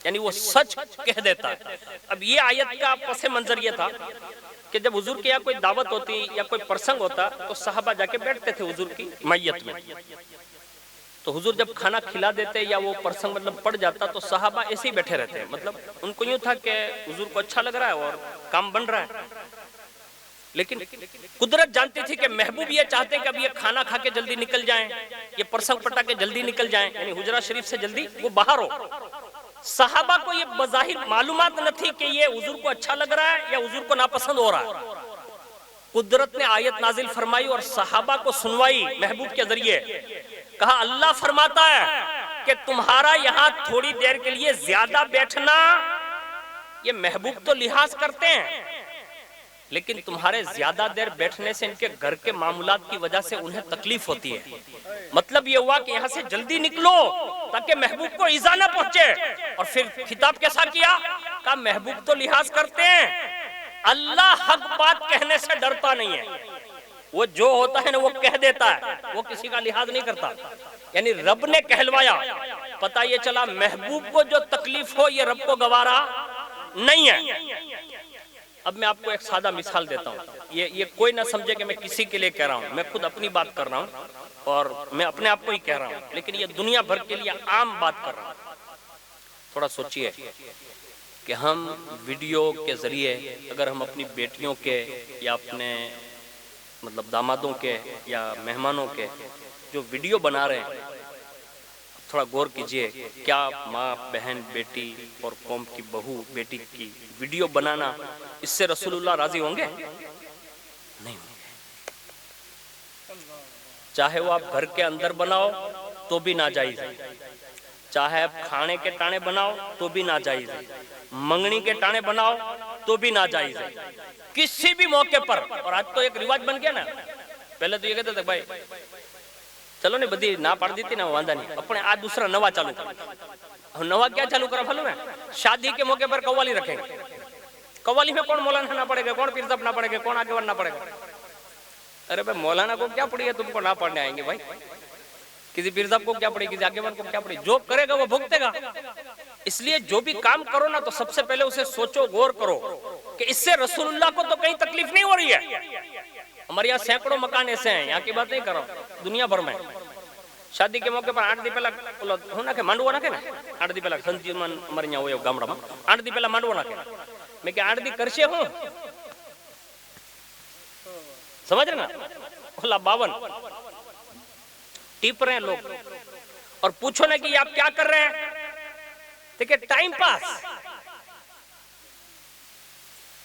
یعنی وہ سچ کہہ دیتا ہے۔ اب یہ آیت کا پس منظر یہ تھا کہ جب حضور کے یہاں کوئی دعوت ہوتی یا کوئی پرسنگ ہوتا تو صحابہ جا کے بیٹھتے تھے حضور کی میت میں، تو حضور جب کھانا کھلا دیتے یا وہ پرسنگ مطلب پڑ جاتا تو صحابہ ایسے ہی بیٹھے رہتے، مطلب ان کو یوں تھا کہ حضور کو اچھا لگ رہا ہے اور کام بن رہا ہے، لیکن قدرت جانتی تھی کہ محبوب یہ چاہتے کہ اب یہ کھانا کھا کے جلدی نکل جائیں، یہ پرسنگ پٹا کے جلدی نکل جائیں، یعنی حجرہ شریف سے جلدی وہ باہر ہو۔ صحابہ کو یہ بظاہر معلومات نہ تھی کہ یہ حضور کو اچھا لگ رہا ہے یا حضور کو ناپسند ہو رہا ہے۔ قدرت نے آیت نازل فرمائی اور صحابہ کو سنوائی محبوب کے ذریعے، کہا اللہ فرماتا ہے کہ تمہارا یہاں تھوڑی دیر کے لیے زیادہ بیٹھنا، یہ محبوب تو لحاظ کرتے ہیں لیکن تمہارے زیادہ دیر بیٹھنے سے ان کے گھر کے معاملات کی وجہ سے انہیں تکلیف ہوتی ہے۔ مطلب یہ ہوا کہ یہاں سے جلدی نکلو تاکہ محبوب کو ایذا نہ پہنچے، اور پھر خطاب کیسا کیا؟ کہا محبوب تو لحاظ کرتے ہیں، اللہ حق بات کہنے سے ڈرتا نہیں ہے، وہ جو ہوتا ہے نا وہ کہہ دیتا ہے، وہ کسی کا لحاظ نہیں کرتا، یعنی رب نے کہلوایا، پتہ یہ چلا محبوب کو جو تکلیف ہو یہ رب کو گوارا نہیں ہے۔ اب میں آپ کو ایک سادہ مثال دیتا ہوں، یہ کوئی نہ سمجھے کہ میں کسی کے لیے کہہ رہا ہوں، میں خود اپنی بات کر رہا ہوں اور میں اپنے آپ کو ہی کہہ رہا ہوں، لیکن یہ دنیا بھر کے لیے عام بات کر رہا ہوں۔ تھوڑا سوچئے کہ ہم ویڈیو کے ذریعے اگر ہم اپنی بیٹیوں کے یا اپنے مطلب دامادوں کے یا مہمانوں کے جو ویڈیو بنا رہے ہیں، تھوڑا غور کیجئے، کیا ماں بہن بیٹی اور قوم کی بہو بیٹی کی ویڈیو بنانا اس سے رسول اللہ راضی ہوں گے؟ نہیں ہوں گے۔ چاہے وہ آپ گھر کے اندر بناؤ تو بھی ناجائز ہے، چاہے آپ کھانے کے ٹانے بناؤ تو بھی ناجائز ہے، منگنی کے ٹانے بناؤ تو بھی ناجائز ہے، کسی بھی موقع پر۔ اور آج تو ایک رواج بن گیا نا، پہلے تو یہ کہتے تھے بھائی چلو نہیں بدی نہ پڑ دیتی نا واندہ نہیں، اپنے آج دوسرا نوا چالو کر۔ نوا کیا چالو کرا معلوم ہے؟ شادی کے موقع پر قوالی رکھیں گے، قوالی میں کون مولانا نہ پڑے گا، کون پیر صاحب نہ پڑے گا، کون آگے ون نہ پڑے گا؟ ارے بھائی مولانا کو کیا پڑی ہے، تم کو نہ پڑھنے آئیں گے بھائی، کسی پیر صاحب کو کیا پڑی، کسی آگے ون کو کیا پڑی، جو کرے گا وہ بھگتے گا۔ اس لیے جو بھی کام کرو نا تو سب سے پہلے اسے سوچو، غور کرو کہ اس سے رسول اللہ کو تو کہیں تکلیف نہیں ہو رہی ہے۔ ہمارے یہاں سینکڑوں مکان ایسے ہیں، یہاں کی بات نہیں کر رہا ہوں، دنیا بھر میں شادی کے موقع پر 8 دی پہلا ہونا کہ مانڈوا نہ کہ نا 8 دی پہلا سنجی من ہمارے یہاں ہوئے گامڑا میں 8 دی پہلا مانڈوا نہ کہ میں کہ 8 دی کرشے ہوں، سمجھ رہے نا؟ اللہ 52 ٹیپ رہے ہیں لوگ، اور پوچھو نا کہ یہ آپ کیا کر رہے ہیں؟ دیکھیں ٹائم پاس،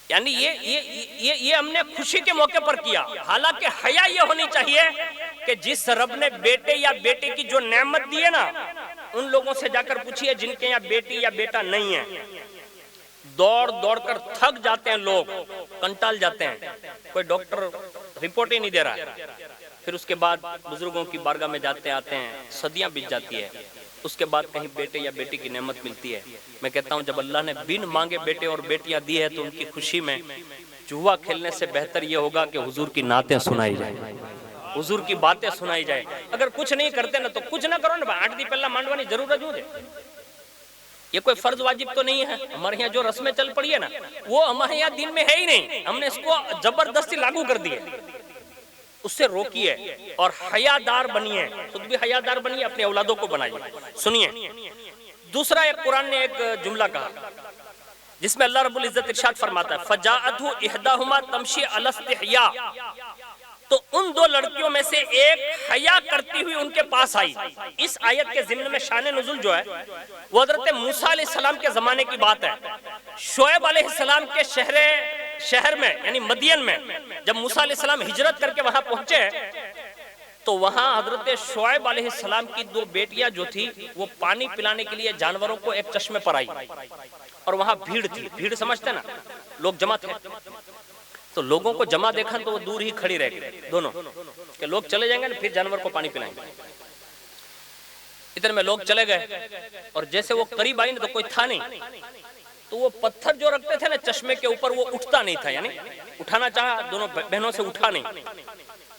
یعنی یہ ہم نے خوشی کے موقع پر کیا۔ حالانکہ حیا یہ ہونی چاہیے کہ جس رب نے بیٹے یا بیٹے کی جو نعمت دی ہے نا، ان لوگوں سے جا کر پوچھئے جن کے یہاں بیٹی یا بیٹا نہیں ہے، دوڑ دوڑ کر تھک جاتے ہیں لوگ، کنٹال جاتے ہیں، کوئی ڈاکٹر رپورٹ ہی نہیں دے رہا ہے، پھر اس کے بعد بزرگوں کی بارگاہ میں جاتے آتے ہیں، صدیاں بیت جاتی ہے، اس کے بعد کہیں بیٹے یا بیٹی کی نعمت ملتی ہے۔ میں کہتا ہوں جب اللہ نے بن مانگے بیٹے اور بیٹیاں دی ہے تو ان کی خوشی میں جوا کھیلنے سے بہتر یہ ہوگا کہ حضور کی نعتیں سنائی جائیں، حضور کی باتیں سنائی جائیں۔ اگر کچھ نہیں کرتے نا تو کچھ نہ کرو نا، 8 دی پہلا مانڈوانی ضرور رجوع دے، یہ کوئی فرض واجب تو نہیں ہے۔ ہمارے یہاں جو رسمیں چل پڑی ہے نا وہ ہمارے یہاں دین میں ہے ہی نہیں، ہم نے اس کو زبردستی لاگو کر دی ہے۔ اس سے روکیے اور حیادار بنیے، خود بھی حیادار بنیے، اپنے اولادوں کو بنائیے۔ سنیے دوسرا ایک قرآن نے ایک جملہ کہا جس میں اللہ رب العزت ارشاد فرماتا ہے فَجَاءَتْهُ إِحْدَاهُمَا تَمْشِي عَلَى اسْتِحْيَاءٍ، تو ان دو لڑکیوں میں سے ایک حیا کرتی ہوئی ان کے پاس آئی۔ اس آیت کے ضمن میں شان نزول جو ہے وہ حضرت موسیٰ علیہ السلام کے زمانے کی بات ہے۔ شعیب علیہ السلام کے شہر میں یعنی مدین میں جب موسیٰ علیہ السلام ہجرت کر کے وہاں پہنچے تو وہاں حضرت شعیب علیہ السلام کی 2 بیٹیاں جو تھی وہ پانی پلانے کے لیے جانوروں کو ایک چشمے پر آئی، اور وہاں بھیڑ تھی، بھیڑ سمجھتے نا، لوگ جمع تھے۔ تو لوگوں کو جمع دیکھا تو وہ دور ہی کھڑی رہ گئی دونوں کہ لوگ چلے جائیں گے نا پھر جانور کو پانی پلائیں گے. اتنے میں لوگ چلے گئے اور جیسے وہ قریب آئی نا تو کوئی تھا نہیں, تو وہ پتھر جو رکھتے تھے نا چشمے کے اوپر وہ اٹھتا نہیں تھا, یعنی اٹھانا چاہا دونوں بہنوں سے اٹھا نہیں.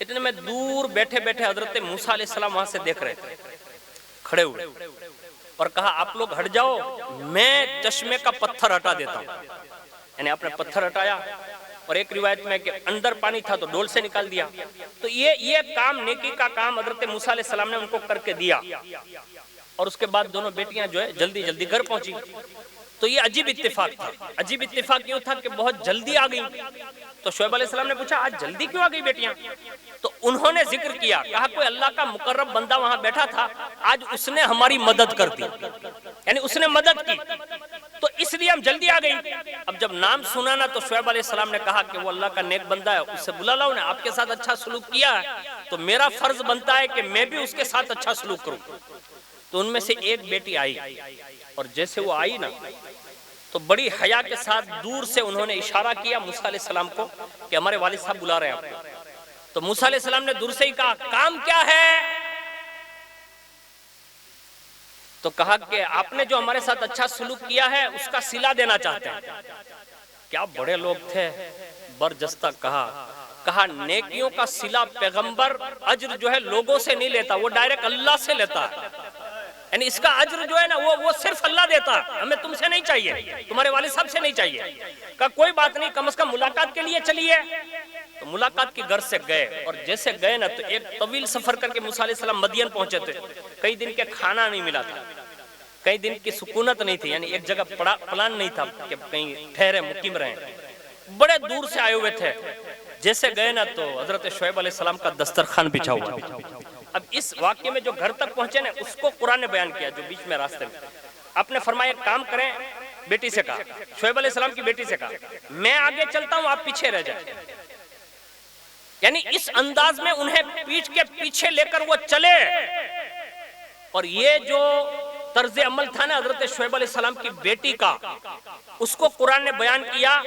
اتنے میں دور بیٹھے بیٹھے حضرت موسیٰ علیہ السلام وہاں سے دیکھ رہے تھے, کھڑے ہوئے اور کہا آپ لوگ ہٹ جاؤ, میں چشمے کا پتھر ہٹا دیتا ہوں. یعنی آپ نے پتھر ہٹایا, اور ایک روایت میں کہ اندر پانی تھا تو ڈول سے نکال دیا. تو یہ کام نیکی کا کام حضرت موسیٰ علیہ السلام نے ان کو کر کے دیا, اور اس کے بعد دونوں بیٹیاں جو ہے جلدی جلدی گھر پہنچی. تو یہ عجیب اتفاق تھا. عجیب اتفاق یہ تھا کہ بہت جلدی آ گئی. تو شعیب علیہ السلام نے پوچھا آج جلدی کیوں آ گئی بیٹیاں؟ تو انہوں نے ذکر کیا, کہا کوئی اللہ کا مقرب بندہ وہاں بیٹھا تھا, آج اس نے ہماری مدد کر دی, یعنی اس نے مدد کی, تو اس لیے ہم جلدی آ گئی. اب جب نام سنا نا تو شعیب علیہ السلام نے کہا کہ وہ اللہ کا نیک بندہ ہے, اس سے بلا لاؤ نے آپ کے ساتھ اچھا سلوک کیا ہے, تو میرا فرض بنتا ہے کہ میں بھی اس کے ساتھ اچھا سلوک کروں. تو ان میں سے ایک بیٹی آئی, اور جیسے وہ آئی نا تو بڑی حیا کے ساتھ دور سے انہوں نے اشارہ کیا موسیٰ علیہ السلام کو کہ ہمارے والد صاحب بلا رہے ہیں آپ کو. تو موسیٰ علیہ السلام نے دور سے ہی کہا کام کیا ہے؟ تو کہا کہ آپ نے جو ہمارے ساتھ اچھا سلوک کیا ہے اس کا صلہ دینا چاہتے ہیں. کیا بڑے لوگ تھے, برجستہ کہا نیکیوں کا صلہ پیغمبر اجر جو ہے لوگوں سے نہیں لیتا, وہ ڈائریکٹ اللہ سے لیتا ہے. یعنی اس کا اجر جو ہے نا وہ صرف اللہ دیتا ہے, ہمیں تم سے نہیں چاہیے, تمہارے والد صاحب سے نہیں چاہیے. کہا کوئی بات نہیں, کم از کم ملاقات کے لیے چلیے. تو ملاقات کی غرض سے گئے, اور جیسے گئے نا تو ایک طویل سفر کر کے موسیٰ علیہ السلام مدین پہنچے تھے. کئی دن کے کھانا نہیں ملا تھا, کئی دن کی سکونت نہیں تھی, یعنی ایک جگہ پلان نہیں تھا کہ کہیں ٹھہرے مقیم رہیں, بڑے دور سے آئے ہوئے تھے. جیسے گئے نا تو حضرت شعیب علیہ السلام کا دسترخوان بچھا ہوا. اب اس واقعے میں جو گھر تک پہنچے نا اس کو قرآن نے بیان کیا, جو بیچ میں راستے میں آپ نے فرمایا کام کریں, بیٹی سے کہا, شعیب علیہ السلام کی بیٹی سے کہا میں آگے چلتا ہوں آپ پیچھے رہ جائیں. یعنی اس انداز میں انہیں پیٹھ کے پیچھے لے کر وہ چلے. اور یہ جو طرز عمل تھا نا حضرت شعیب علیہ السلام کی بیٹی کا, اس کو قرآن نے بیان کیا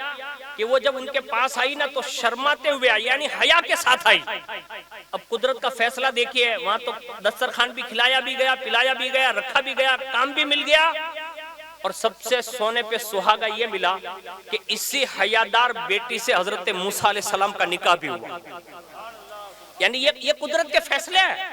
کہ وہ جب ان کے پاس آئی نا تو شرماتے ہوئے آئی, یعنی حیا کے ساتھ آئی. اب قدرت کا فیصلہ دیکھیے, وہاں تو دسترخوان بھی کھلایا بھی گیا, پلایا بھی گیا, رکھا بھی گیا, کام بھی مل گیا, اور سب سے سونے پہ سہاگا یہ ملا کہ اسی حیادار بیٹی سے حضرت موسیٰ علیہ السلام کا نکاح بھی ہوا. یعنی یہ قدرت کے فیصلے ہیں,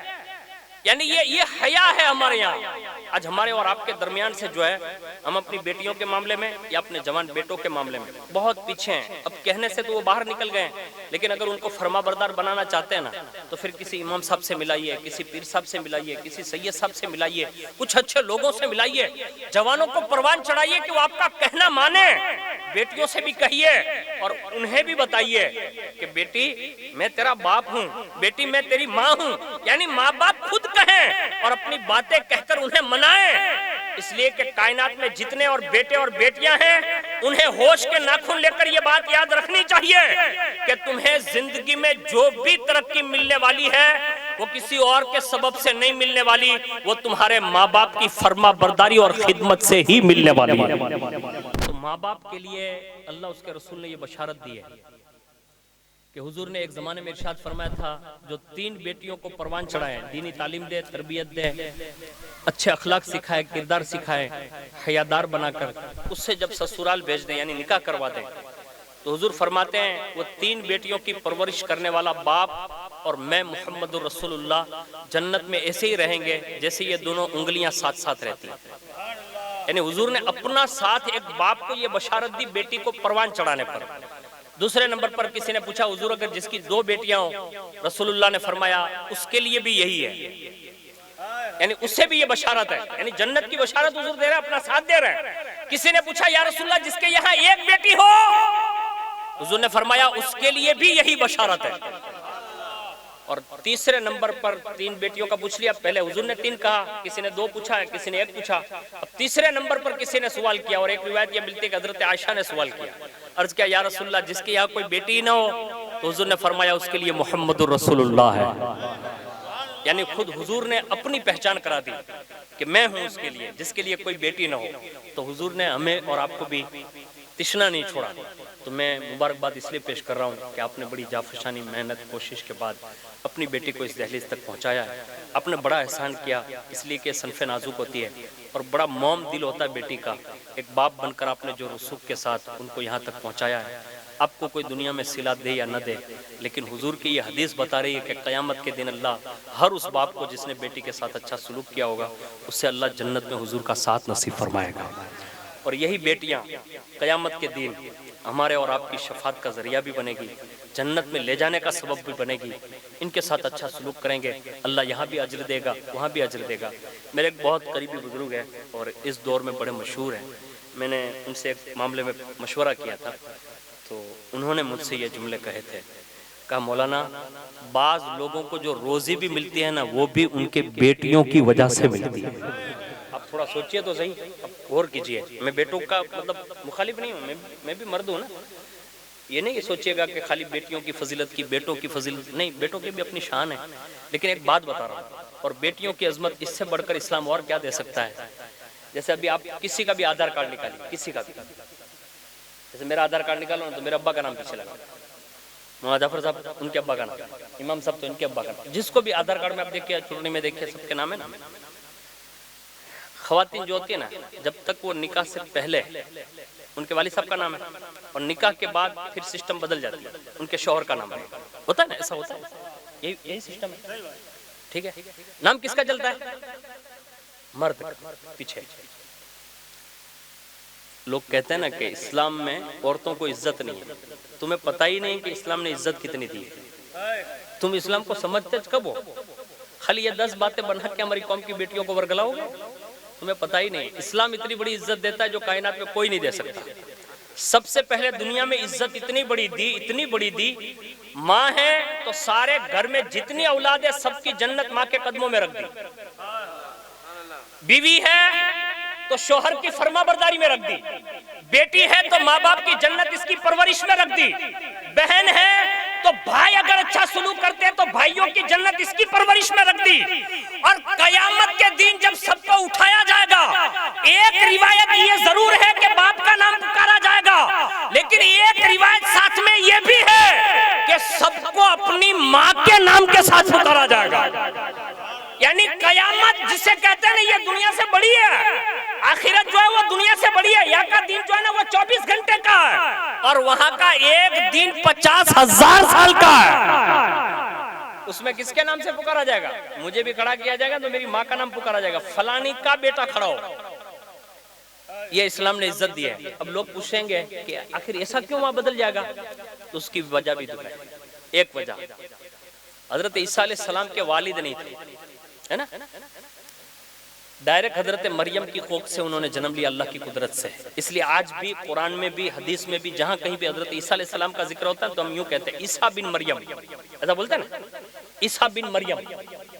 یعنی یہ حیا ہے ہمارے یہاں. آج ہمارے اور آپ کے درمیان سے جو ہے ہم اپنی بیٹیوں کے معاملے میں یا اپنے جوان بیٹوں کے معاملے میں بہت پیچھے ہیں. اب کہنے سے تو وہ باہر نکل گئے ہیں, لیکن اگر ان کو فرما بردار بنانا چاہتے ہیں نا تو پھر کسی امام صاحب سے ملائیے, کسی پیر صاحب سے ملائیے, کسی سید صاحب سے ملائیے, کچھ اچھے لوگوں سے ملائیے. جوانوں کو پروان چڑھائیے کہ وہ آپ کا کہنا مانے. بیٹیوں سے بھی کہیے اور انہیں بھی بتائیے کہ بیٹی میں تیرا باپ ہوں, بیٹی میں تیری ماں ہوں. یعنی ماں باپ خود کہیں اور اپنی باتیں کہہ کر انہیں منائیں. اس لیے کہ کائنات میں جتنے اور بیٹے اور بیٹیاں ہیں انہیں ہوش کے ناخن لے کر یہ بات یاد رکھنی چاہیے کہ تمہیں زندگی میں جو بھی ترقی ملنے والی ہے وہ کسی اور کے سبب سے نہیں ملنے والی, وہ تمہارے ماں باپ کی فرما برداری اور خدمت سے ہی ملنے والی ہے. تو ماں باپ کے لیے اللہ اس کے رسول نے یہ بشارت دی ہے کہ حضور نے ایک زمانے میں ارشاد فرمایا تھا جو 3 بیٹیوں کو پروان چڑھائے, دینی تعلیم دے, تربیت دے, اچھے اخلاق سکھائے, کردار سکھائے, حیادار بنا کر اس سے جب سسرال بھیج دیں یعنی نکاح کروا دیں, تو حضور فرماتے ہیں وہ 3 بیٹیوں کی پرورش کرنے والا باپ اور میں محمد الرسول اللہ جنت میں ایسے ہی رہیں گے جیسے یہ دونوں انگلیاں ساتھ ساتھ رہتی ہیں. یعنی حضور نے اپنا ساتھ ایک باپ کو یہ بشارت دی بیٹی کو پروان چڑھانے پر. دوسرے نمبر پر کسی نے پوچھا حضور اگر جس کی 2 بیٹیاں ہوں, رسول اللہ نے فرمایا اس کے لیے بھی یہی ہے, یعنی اس سے بھی یہ بشارت ہے, یعنی جنت کی بشارت حضور دے رہے ہیں, اپنا ساتھ دے رہے ہیں. کسی نے پوچھا یا رسول اللہ جس کے یہاں 1 بیٹی ہو, حضور نے فرمایا اس کے لیے بھی یہی بشارت ہے. اور تیسرے نمبر پر 3 بیٹیوں کا پوچھ لیا, پہلے حضور نے 3 کہا, کسی نے 2 پوچھا ہے, کسی نے 1 پوچھا. اب تیسرے نمبر پر کسی نے سوال کیا, اور ایک روایت یہ ملتی ہے کہ حضرت عائشہ نے سوال کیا, عرض کیا یا رسول اللہ جس کے یہاں کوئی بیٹی ہی نہ ہو, تو حضور نے فرمایا اس کے لیے محمد الرسول اللہ ہے. یعنی خود حضور نے اپنی پہچان کرا دی کہ میں ہوں اس کے لیے جس کے لیے کوئی بیٹی نہ ہو. تو حضور نے ہمیں اور آپ کو بھی تشنا نہیں چھوڑا. تو میں مبارکباد اس لیے پیش کر رہا ہوں کہ آپ نے بڑی جافشانی محنت کوشش کے بعد اپنی بیٹی کو اس دہلیز تک پہنچایا ہے. آپ نے بڑا احسان کیا، اس لیے کہ صنف نازک ہوتی ہے اور بڑا موم دل ہوتا ہے بیٹی کا. ایک باپ بن کر آپ نے جو رسوخ کے ساتھ ان کو یہاں تک پہنچایا ہے. آپ کو کوئی دنیا میں صلہ دے یا نہ دے، لیکن حضور کی یہ حدیث بتا رہی ہے کہ قیامت کے دن اللہ ہر اس باپ کو جس نے بیٹی کے ساتھ اچھا سلوک کیا ہوگا اس سے اللہ جنت میں حضور کا ساتھ نصیب فرمائے گا. اور یہی بیٹیاں قیامت کے دن ہمارے اور آپ کی شفاعت کا ذریعہ بھی بنے گی، جنت میں لے جانے کا سبب بھی بنے گی. ان کے ساتھ اچھا سلوک کریں گے اللہ یہاں بھی اجر دے گا، وہاں بھی اجر دے گا. میرے ایک بہت قریبی بزرگ ہیں اور اس دور میں بڑے مشہور ہیں. میں نے ان سے ایک معاملے میں مشورہ کیا تھا تو انہوں نے مجھ سے یہ جملے کہے تھے. کہا مولانا بعض لوگوں کو جو روزی بھی ملتی ہے نا وہ بھی ان کے بیٹیوں کی وجہ سے ملتی ہے. آپ تھوڑا سوچئے تو صحیح، غور کیجئے. میں بیٹوں کا مطلب مخالف نہیں ہوں، میں بھی مرد ہوں نا. یہ نہیں سوچئے گا کہ خالی بیٹیوں کی فضیلت کی، بیٹوں کی فضیلت نہیں، بیٹوں کی بھی اپنی شان ہے. لیکن ایک بات بتا رہا ہوں، اور بیٹیوں کی عظمت اس سے بڑھ کر اسلام اور کیا دے سکتا ہے. جیسے ابھی آپ کسی کا بھی آدھار کارڈ نکالیے، کسی کا بھی، جیسے میرا آدھار کارڈ نکالو نا تو میرے ابا کا نام پیچھے لگا، مولانا جعفر صاحب ان کے ابا کا نام، امام صاحب تو ان کے ابا کا نام. جس کو بھی آدھار کارڈ میں آپ دیکھیے، چٹنی میں دیکھیے، سب کے نام ہے نا. خواتین جو ہوتی ہیں نا جب تک وہ نکاح سے پہلے ان کے والد صاحب کا نام ہے اور نکاح کے بعد پھر سسٹم بدل جاتی ہے، ان کے شوہر کا نام ہے. ہوتا ہے نا، ایسا ہوتا ہے، یہی سسٹم ہے. ٹھیک ہے، نام کس کا چلتا ہے؟ مرد پیچھے. لوگ کہتے ہیں نا کہ اسلام میں عورتوں کو عزت نہیں ہے. تمہیں پتہ ہی نہیں کہ اسلام نے عزت کتنی دی ہے. تم اسلام کو سمجھتے کب ہو؟ خالی یہ 10 باتیں بنا کے ہماری قوم کی بیٹیوں کو ورگلاؤ گے؟ تمہیں پتہ ہی نہیں. اسلام اتنی بڑی عزت دیتا ہے جو کائنات میں کوئی نہیں دے سکتا. سب سے پہلے دنیا میں عزت اتنی بڑی دی، ماں ہے تو سارے گھر میں جتنی اولاد ہے سب کی جنت ماں کے قدموں میں رکھ دی. بیوی ہے تو شوہر کی فرما برداری میں رکھ دی. بیٹی ہے تو ماں باپ کی جنت اس کی پرورش میں رکھ دی. بہن ہے تو بھائی اگر اچھا سلوک کرتے ہیں تو بھائیوں کی جنت اس کی پرورش میں رکھ دی. اور قیامت کے دن جب سب کو اٹھایا جائے گا، ایک روایت یہ ضرور ہے کہ باپ کا نام پکارا جائے گا، لیکن ایک روایت ساتھ میں یہ بھی ہے کہ سب کو اپنی ماں کے نام کے ساتھ پکارا جائے گا. یعنی قیامت جسے کہتے ہیں یہ دنیا سے بڑی ہے، آخرت جو ہے وہ دنیا سے بڑی ہے. یہاں کا دن جو ہے نا وہ 24 گھنٹے کا ہے اور وہاں کا ایک دن 50,000 سال کا ہے. اس میں کس کے نام سے پکارا جائے گا؟ مجھے بھی کھڑا کیا جائے گا تو میری ماں کا نام پکارا جائے گا، فلانی کا بیٹا کھڑا ہو. یہ اسلام نے عزت دی ہے. اب لوگ پوچھیں گے کہ آخر ایسا کیوں وہاں بدل جائے گا؟ تو اس کی وجہ بھی دکھائے. ایک وجہ حضرت عیسیٰ علیہ السلام کے والد نہیں تھے، ہے نا، ڈائریکٹ حضرت مریم کی کوکھ سے انہوں نے جنم لیا اللہ کی قدرت سے. اس لیے آج بھی قرآن میں بھی حدیث میں بھی جہاں کہیں بھی حضرت عیسیٰ علیہ السلام کا ذکر ہوتا ہے تو ہم یوں کہتے ہیں عیسیٰ بن مریم، ایسا بولتے ہیں نا، عیسیٰ بن مریم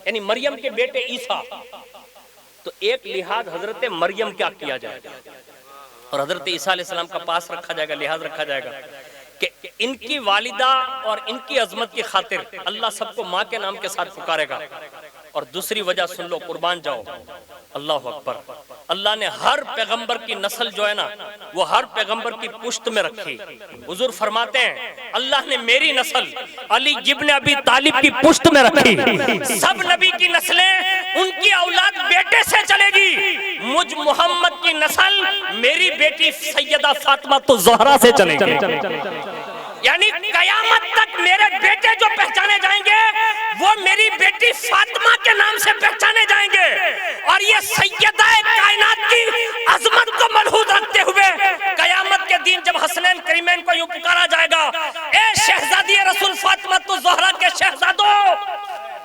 یعنی مریم کے بیٹے عیسیٰ. تو ایک لحاظ حضرت مریم کیا کیا جائے گا اور حضرت عیسیٰ علیہ السلام کا پاس رکھا جائے گا، لحاظ رکھا جائے گا کہ ان کی والدہ اور ان کی عظمت کی خاطر اللہ سب کو ماں کے نام کے ساتھ پکارے گا. اور دوسری وجہ سن لو، قربان جاؤ، اللہ اکبر، اللہ نے ہر پیغمبر کی نسل جو ہے نا وہ ہر پیغمبر کی پشت میں رکھی. حضور فرماتے ہیں اللہ نے میری نسل علی ابن ابی طالب کی پشت میں رکھی. سب نبی کی نسلیں ان کی اولاد بیٹے سے چلے گی، مجھ محمد کی نسل میری بیٹی سیدہ فاطمہ تو زہرا سے چلے گی. یعنی قیامت تک میرے بیٹے جو پہچانے جائیں گے وہ میری بیٹی فاطمہ کے نام سے پہچانے جائیں گے. اور یہ سیدہ کائنات کی عظمت کو ملحوظ رکھتے ہوئے قیامت کے دن جب حسنین کریمین کو یوں پکارا جائے گا، اے شہزادی رسول فاطمہ الزہرا کے شہزادوں،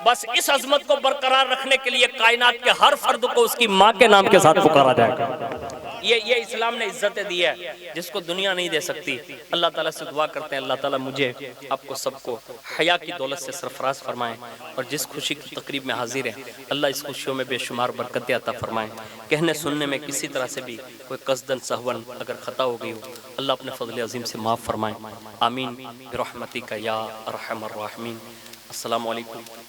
بس اس عظمت کو برقرار رکھنے کے لیے کائنات کے ہر فرد کو اس کی ماں کے نام کے ساتھ پکارا جائے گا. یہ اسلام نے عزتیں دی ہے جس کو دنیا نہیں دے سکتی. اللہ تعالیٰ سے دعا کرتے ہیں اللہ تعالیٰ مجھے آپ کو سب کو حیا کی دولت سے سرفراز فرمائیں اور جس خوشی کی تقریب میں حاضر ہیں اللہ اس خوشیوں میں بے شمار برکتیں عطا فرمائیں. کہنے سننے میں کسی طرح سے بھی کوئی قصدن سہون اگر خطا ہو گئی ہو اللہ اپنے فضل عظیم سے معاف فرمائیں. آمین برحمتک یا ارحم الراحمین. السلام علیکم.